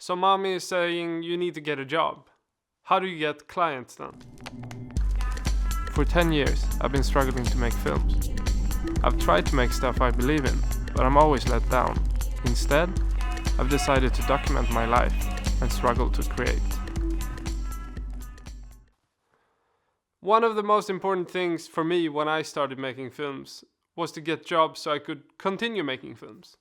So mommy is saying you need to get a job. How do you get clients then? For 10 years, I've been struggling to make films. I've tried to make stuff I believe in, but I'm always let down. Instead, I've decided to document my life and struggle to create. One of the most important things for me when I started making films was to get jobs so I could continue making films.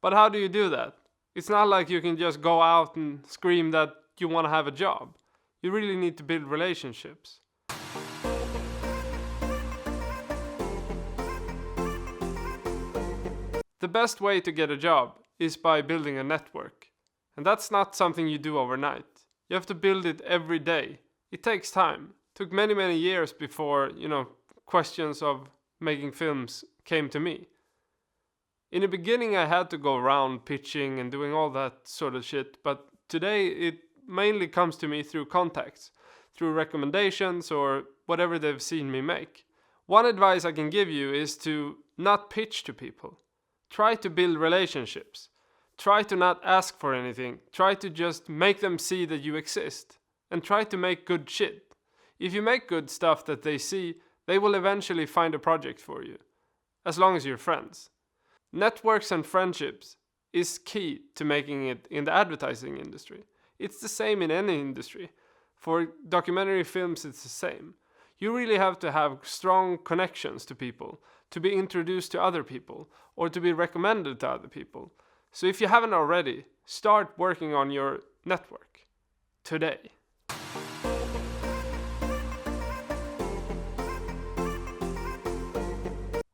But how do you do that? It's not like you can just go out and scream that you want to have a job. You really need to build relationships. The best way to get a job is by building a network. And that's not something you do overnight. You have to build it every day. It takes time. It took many years before, questions of making films came to me. In the beginning I had to go around pitching and doing all that sort of shit, but today it mainly comes to me through contacts, through recommendations or whatever they've seen me make. One advice I can give you is to not pitch to people. Try to build relationships. Try to not ask for anything. Try to just make them see that you exist. And try to make good shit. If you make good stuff that they see, they will eventually find a project for you. As long as you're friends. Networks and friendships is key to making it in the advertising industry. It's the same in any industry. For documentary films, it's the same. You really have to have strong connections to people, to be introduced to other people, or to be recommended to other people. So if you haven't already, start working on your network today.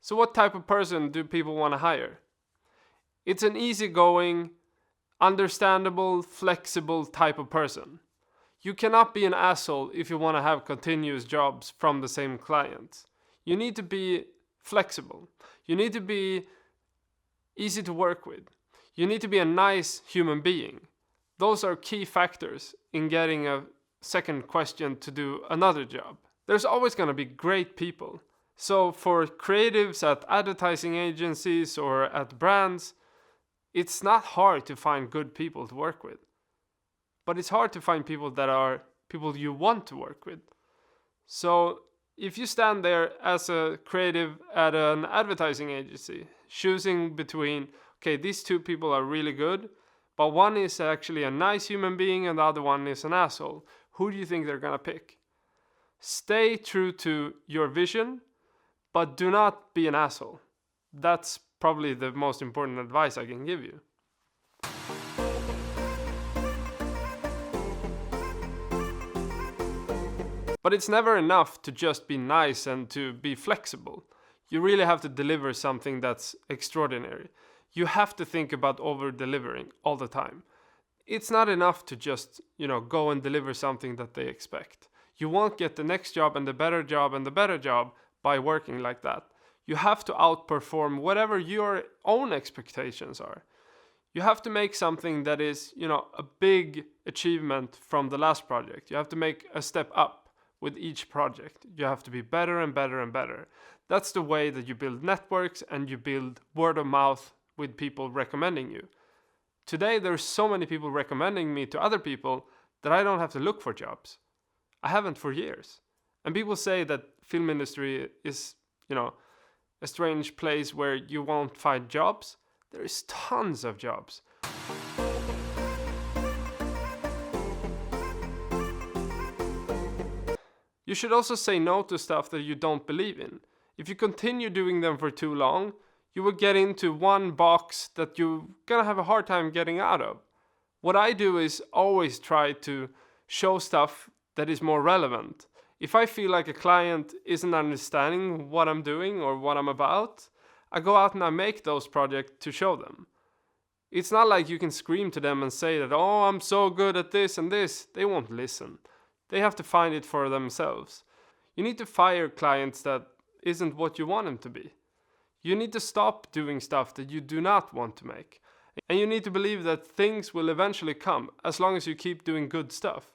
So what type of person do people want to hire? It's an easygoing, understandable, flexible type of person. You cannot be an asshole if you want to have continuous jobs from the same client. You need to be flexible. You need to be easy to work with. You need to be a nice human being. Those are key factors in getting a second question to do another job. There's always going to be great people. So for creatives at advertising agencies or at brands, it's not hard to find good people to work with. But it's hard to find people that are people you want to work with. So if you stand there as a creative at an advertising agency, choosing between, okay, these two people are really good, but one is actually a nice human being and the other one is an asshole, who do you think they're gonna pick? Stay true to your vision, but do not be an asshole. That's probably the most important advice I can give you. But it's never enough to just be nice and to be flexible. You really have to deliver something that's extraordinary. You have to think about over-delivering all the time. It's not enough to just, go and deliver something that they expect. You won't get the next job and the better job and the better job by working like that. You have to outperform whatever your own expectations are. You have to make something that is, a big achievement from the last project. You have to make a step up with each project. You have to be better and better and better. That's the way that you build networks and you build word of mouth with people recommending you. Today, there's so many people recommending me to other people that I don't have to look for jobs. I haven't for years. And people say that film industry is, a strange place where you won't find jobs. There is tons of jobs. You should also say no to stuff that you don't believe in. If you continue doing them for too long, you will get into one box that you're gonna have a hard time getting out of. What I do is always try to show stuff that is more relevant. If I feel like a client isn't understanding what I'm doing or what I'm about, I go out and I make those projects to show them. It's not like you can scream to them and say that, oh, I'm so good at this and this. They won't listen. They have to find it for themselves. You need to fire clients that isn't what you want them to be. You need to stop doing stuff that you do not want to make. And you need to believe that things will eventually come as long as you keep doing good stuff.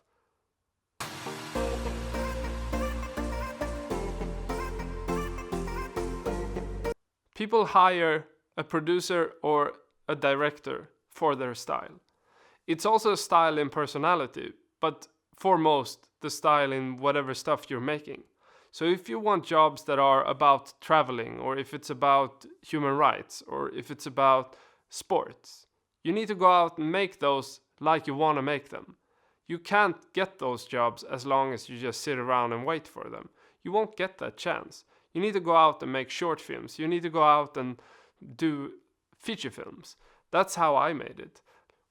People hire a producer or a director for their style. It's also a style in personality, but foremost, the style in whatever stuff you're making. So if you want jobs that are about traveling, or if it's about human rights, or if it's about sports, you need to go out and make those like you want to make them. You can't get those jobs as long as you just sit around and wait for them. You won't get that chance. You need to go out and make short films. You need to go out and do feature films. That's how I made it.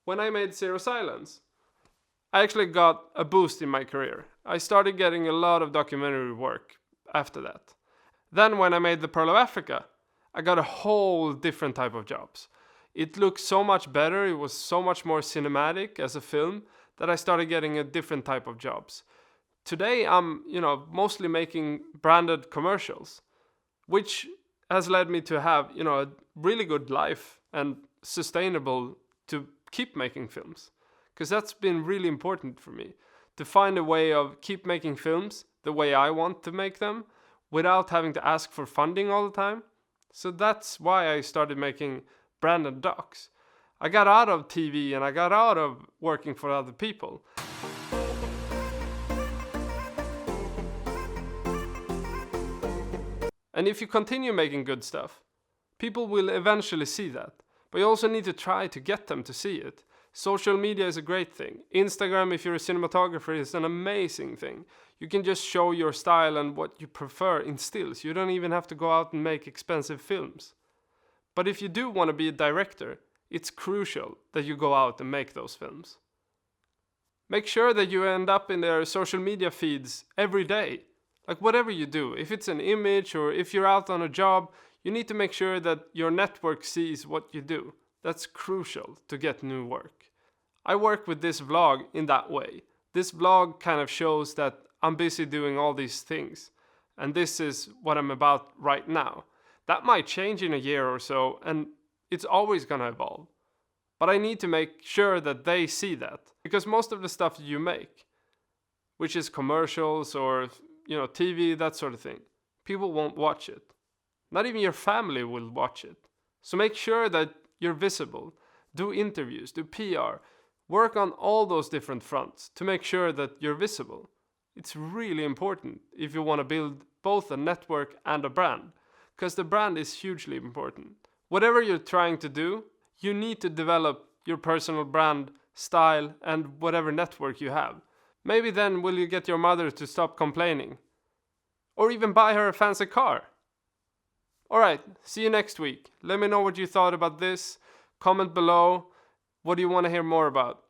When I made Zero Silence, I actually got a boost in my career. I started getting a lot of documentary work after that. Then when I made The Pearl of Africa, I got a whole different type of jobs. It looked so much better, it was so much more cinematic as a film, that I started getting a different type of jobs. Today I'm, mostly making branded commercials, which has led me to have, a really good life and sustainable to keep making films. Because that's been really important for me, to find a way of keep making films the way I want to make them without having to ask for funding all the time. So that's why I started making branded docs. I got out of TV and I got out of working for other people. And if you continue making good stuff, people will eventually see that. But you also need to try to get them to see it. Social media is a great thing. Instagram, if you're a cinematographer, is an amazing thing. You can just show your style and what you prefer in stills. You don't even have to go out and make expensive films. But if you do want to be a director, it's crucial that you go out and make those films. Make sure that you end up in their social media feeds every day. Like whatever you do, if it's an image or if you're out on a job, you need to make sure that your network sees what you do. That's crucial to get new work. I work with this vlog in that way. This vlog kind of shows that I'm busy doing all these things. And this is what I'm about right now. That might change in a year or so, and it's always gonna evolve. But I need to make sure that they see that. Because most of the stuff you make, which is commercials or TV, that sort of thing, people won't watch it. Not even your family will watch it. So make sure that you're visible. Do interviews, do PR. Work on all those different fronts to make sure that you're visible. It's really important if you want to build both a network and a brand. Because the brand is hugely important. Whatever you're trying to do, you need to develop your personal brand, style, and whatever network you have. Maybe then will you get your mother to stop complaining. Or even buy her a fancy car. Alright, see you next week. Let me know what you thought about this. Comment below. What do you want to hear more about?